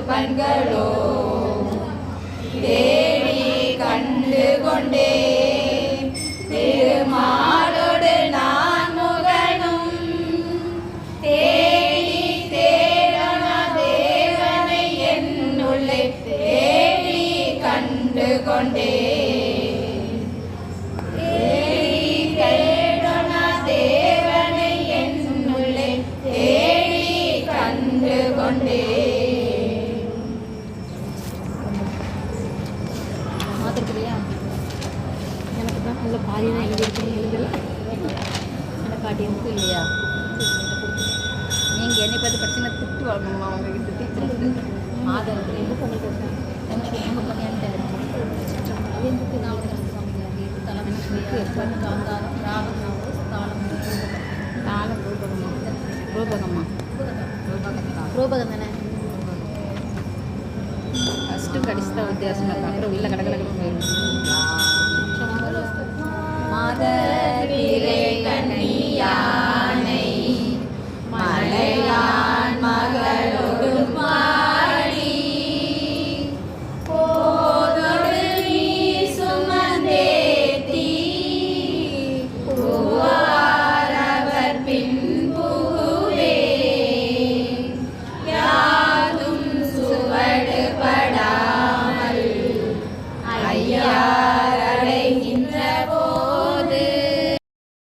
கண்களோ தேடி கண்டு கொண்டே திருமாலோடு நான் முகனும் தேடி தேடன தேவனை என்னுள்ளே தேடி கண்டு கொண்டே எனக்கு தான் நல்ல பாதி தான் எழுதலை எனக்கு காட்டியமுக்கு இல்லையா நீங்கள் என்னை பார்த்து படிச்சுன்னா திட்டு வரணுமா உங்ககிட்ட டீச்சருக்கு ஆதரவு எந்த பொங்கல் கொடுத்தேன் எனக்கு ரொம்ப பண்ணியான்னு எதுக்கு நான் தலைமை காந்தாரம் ராகம் தாளம் தாளம் ரூபகமா ரூபகம் தானே ஃபஸ்ட்டு கடிச்சு தான் வித்தியாசமாக இருக்கும் அப்புறம் உள்ள கடற்கரை போயிடும் மாதவிலே